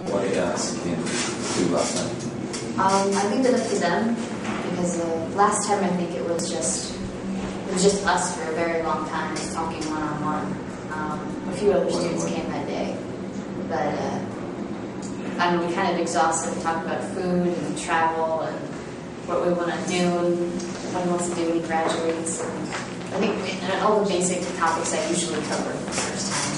What else you can do last time? I leave it up to them because last time I think it was just us for a very long time, just talking one-on-one. A few other students came that day, but we kind of exhausted. We talked about food and travel and what we want to do and what he wants to do when he graduates. And I think all the basic topics I usually cover the first time.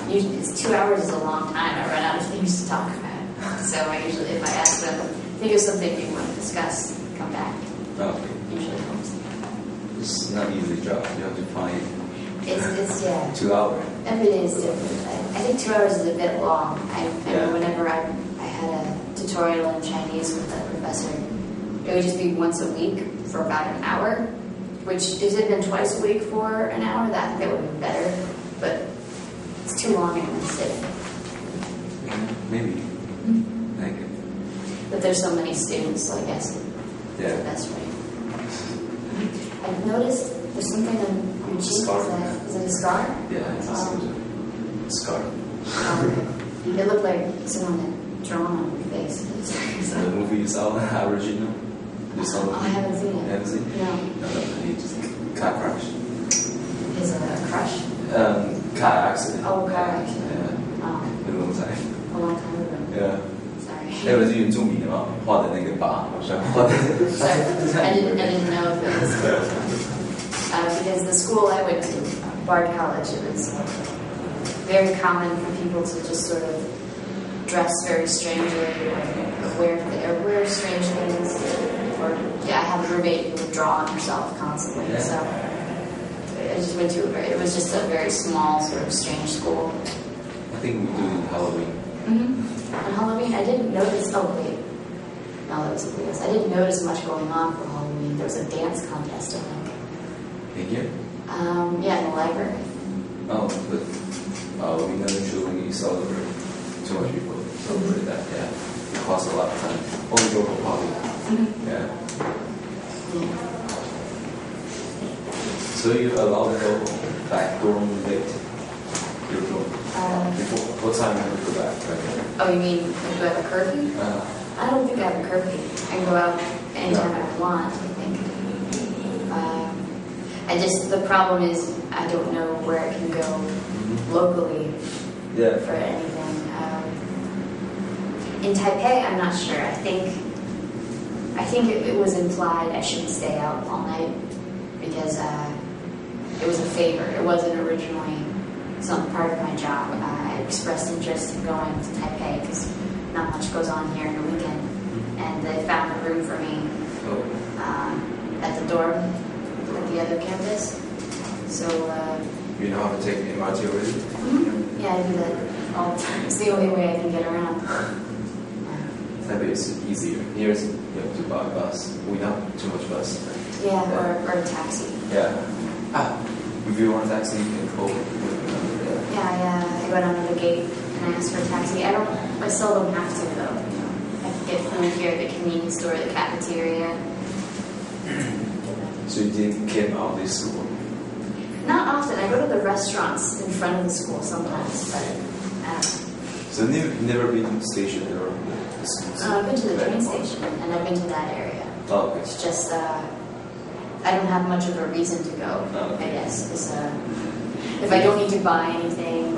But usually, 2 hours is a long time. I run out of things to talk about. So I usually, if I ask them, think of something you want to discuss, come back. Okay. Usually helps. It's not an easy job. You have to find It's yeah. 2 hours. Every day is different. I think 2 hours is a bit long. I know whenever I had a tutorial in Chinese with the professor, it would just be once a week for about an hour, which if it had been twice a week for an hour, that would have been better. But it's too long in one sitting. Maybe. Mm-hmm. Thank you. But there's so many students, so I guess it's the best way. I've noticed there's something on your cheek. Is it a scar? Yeah, it's a scar. It looked like someone had drawn on your face. The movie you saw, original? You saw the movie? I haven't seen it. Haven't seen it? No. No, he just car crash. Is it a crush? Car accident. Oh, car accident. Yeah. Oh. A long time. A long time ago. Yeah. Sorry. 那个是原住民的嘛，画的那个疤，好像画的。Sorry, I didn't know if it was because the school I went to, Bard College, it was very common for people to just sort of dress very strangely or wear strange things. Or I have a roommate who would draw on herself constantly. Yeah. So I just went to it was just a very small sort of strange school. I think we do it in Halloween. Mm-hmm. On Halloween, I didn't notice. Oh wait, no, that was something else. I didn't notice much going on for Halloween. There was a dance contest, I think. In here? Yeah, in the library. Oh, but we never usually celebrate too much people celebrate that. Yeah, it costs a lot of time. Only go for party. Mm-hmm. Yeah. So you allowed to go back dorm late? Your dorm? Before, what time do you go back? Oh, you mean do I have a curfew? I don't think I have a curfew. I can go out anytime I want, I think. The problem is I don't know where I can go locally for anything. In Taipei, I'm not sure. I think it was implied I shouldn't stay out all night because it was a favor. It wasn't originally some part of my job. I expressed interest in going to Taipei because not much goes on here in the weekend, and they found a room for me at the dorm at the other campus. So you know how to take MRT already? Mm-hmm. Yeah, I do that all the time. It's the only way I can get around. Taipei is easier. Here you have to buy a bus without too much bus. Yeah, or a taxi. Yeah. If you want a taxi, you can call. Yeah, I go down to the gate and I ask for a taxi. I seldom have to though. I can get food here at the convenience store, the cafeteria. So you didn't came out of this school? Not often. I go to the restaurants in front of the school sometimes, but So you've never been stationed or the school? I've been to the train station and I've been to that area. Oh, okay. It's just I don't have much of a reason to go. I guess if I don't need to buy anything,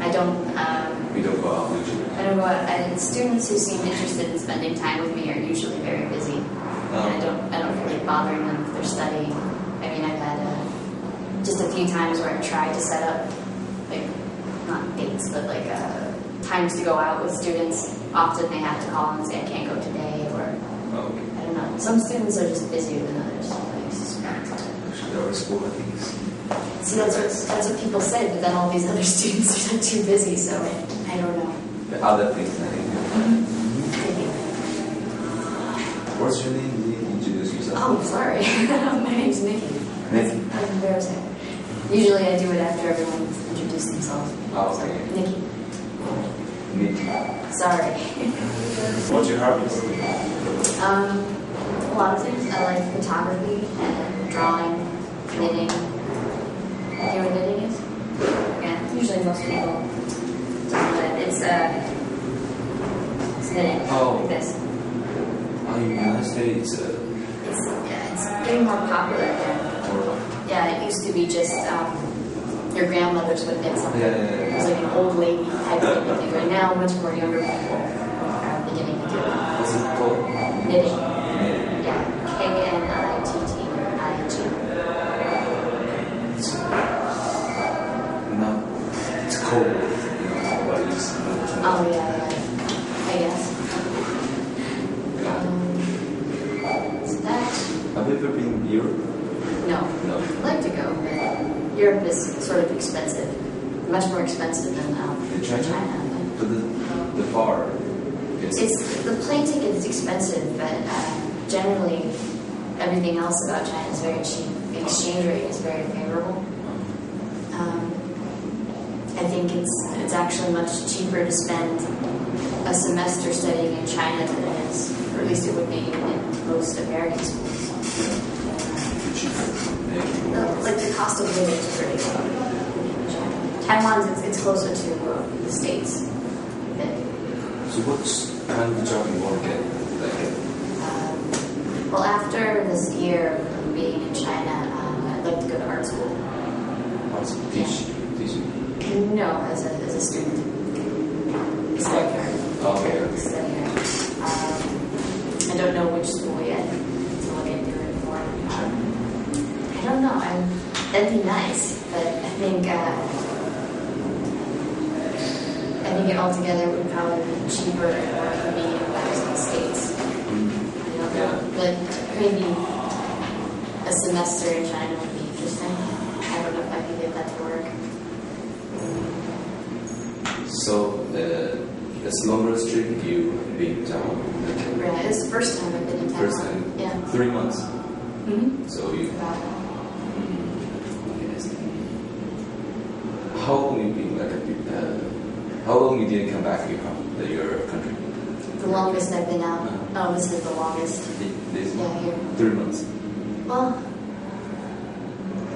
I don't. We don't go out usually. I don't go out. And students who seem interested in spending time with me are usually very busy. And I don't really bother them if they're studying. I mean, I've had just a few times where I've tried to set up, like, not dates, but like times to go out with students. Often they have to call and say, I can't go today, or I don't know. Some students are just busier than others. There are school meetings. See, that's what people say, but then all these other students are too busy, so I don't know. The other things, I think. What's your name? Can you introduce yourself? Oh, sorry. My name's Nikki. Nikki. That's embarrassing. Usually I do it after everyone's introduced themselves. Oh, okay. Nikki. Nikki. Sorry. What's your hobbies? A lot of things. I like photography and drawing, knitting. You know what knitting is? Yeah, usually most people don't know what spinach, like this. In the United States, It's getting more popular again. Yeah, it used to be just your grandmothers would knit something. It was like an old lady type of thing. Right now, much more younger people are beginning to do it. what's it called? Knitting. Knitting. Yeah, Knitting. It's not. It's cold. But it's not. Oh yeah, I guess. So that. Have you ever been in Europe? No. No. I'd like to go, but Europe is sort of expensive, much more expensive than China. But the bar It's the plane ticket is expensive, but generally everything else about China is very cheap. The exchange rate is very favorable. I think it's actually much cheaper to spend a semester studying in China than it is, or at least it would be in most American schools. Like the cost of living is pretty low in China. Taiwan's it's closer to the States. So what kind of job you want to get? Well, after this year of being in China, I'd like to go to art school. Teaching? No, as a student. Studying. Okay. Studying. I don't know which school yet, so I'll get through it more. I don't know. That'd be nice, but I think it altogether would probably be cheaper and more convenient if I was in the States. I don't know. But maybe a semester in China would be interesting. I don't know if I could get that to work. So that's the longest trip you've been in Taiwan? Right, it's the first time I've been in Taiwan. First time? Yeah. 3 months? Mm-hmm. So you... How long you been how long you didn't come back to your country? The longest I've been out. Oh, this is the longest. This Yeah, here. 3 months. Well,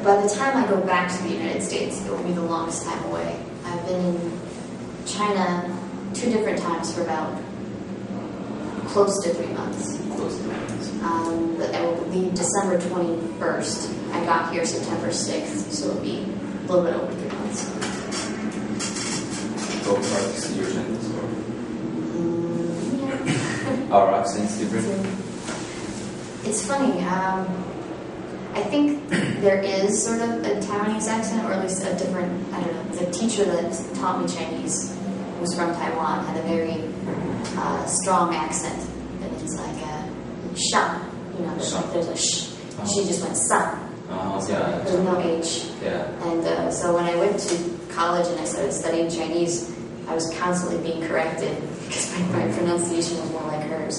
by the time I go back to the United States, it will be the longest time away. I've been in China 2 different times for about close to 3 months. Close to 3 months. I will leave December 21st. I got here September 6th, so it'll be a little bit over 3 months. Go practice your Chinese or Yeah. our accents different? It's funny. I think there is sort of a Taiwanese accent, or at least a different, I don't know, the teacher that taught me Chinese was from Taiwan, had a very strong accent. And it's like sha, there's a sh. She just went sa. Yeah. There's no H. Yeah. And so when I went to college and I started studying Chinese, I was constantly being corrected because my pronunciation was more like hers.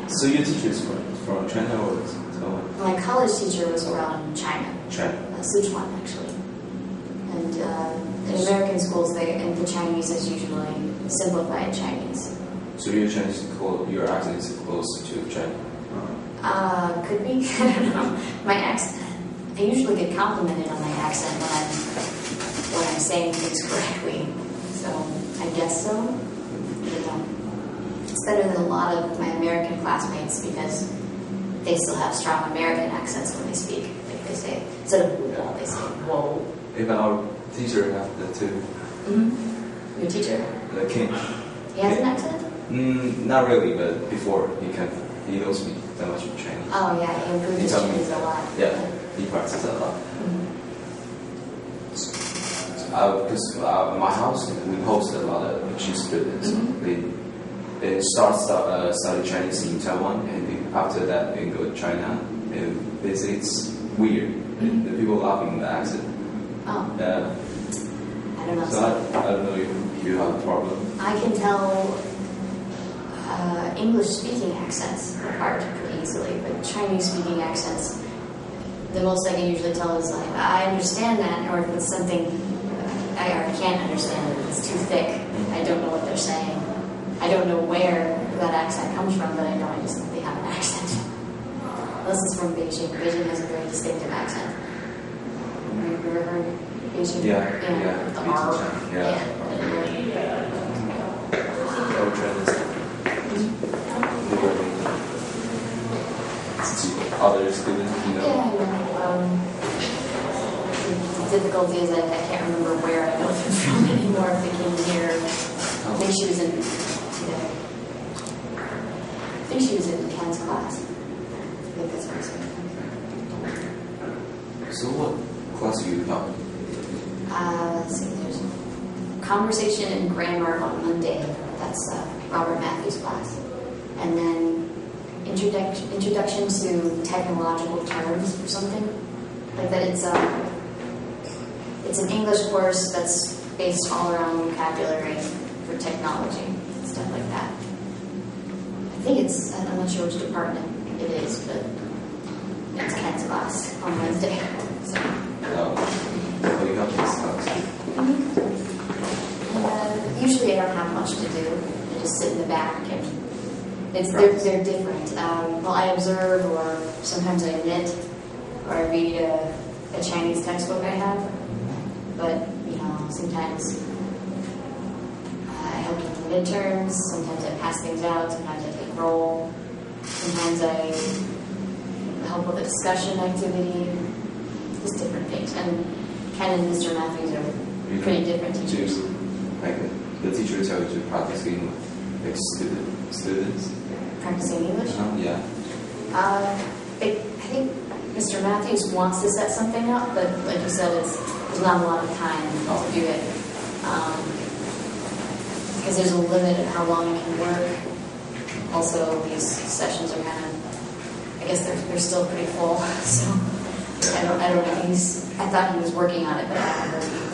So your teacher is from China or Taiwan? My college teacher was from China. Sichuan, actually. And in American schools, the Chinese is usually simplified Chinese. So your accent is close to China? Could be. I don't know. My accent. I usually get complimented on my accent when I'm saying things correctly. So I guess so. It's better than a lot of my American classmates because they still have strong American accents when they speak. Like they say, instead of whoa, they say whoa. Even our teacher have that too. Mm-hmm. Your teacher? The king. He has an accent? Not really, but before he don't speak that much Chinese. Oh yeah, he improved his Chinese a lot. Yeah, he practices a lot. Because my house, we host a lot of exchange students. They study Chinese in Taiwan, and after that they go to China, and they say it's weird. The people laughing at the accent. Oh. I don't know. So I don't know if you have a problem. I can tell English-speaking accents apart pretty easily, but Chinese-speaking accents, the most I can usually tell is like, I understand that, or if it's something I can't understand it, it's too thick, I don't know what they're saying. I don't know where that accent comes from, but I know I just think they have an accent. Unless it's from Beijing. Beijing has a very distinctive accent. Have you ever heard Beijing? Yeah. The R. Yeah. other students, you know? Yeah, I know. The difficulty is I can't remember where I know them from anymore if they came here. I think she was in today. I think she was in Ken's class. I think that's what I said. So what class do you have? Let's see, there's conversation and grammar on Monday. That's Robert Matthews' class. And then introduction to technological terms or something. Like that it's an English course that's based all around vocabulary for technology, stuff like that. I think I'm not sure which department it is, but it's Ken's class on Wednesday. So. Oh, you have this class? Usually I don't have much to do. I just sit in the back and they're different. Well, I observe, or sometimes I knit, or I read a Chinese textbook I have. But, sometimes I help with the midterms, sometimes I pass things out, sometimes I take roll, sometimes I help with a discussion activity, just different things. And Ken and Mr. Matthews are pretty different teachers. Like the teacher tells you to practice English, like students? Practicing English? Yeah. I think Mr. Matthews wants to set something up, but like you said, there's not a lot of time to do it. Because there's a limit of how long it can work. Also, these sessions are kind of, I guess they're still pretty full. So I don't know. I thought he was working on it, but I haven't heard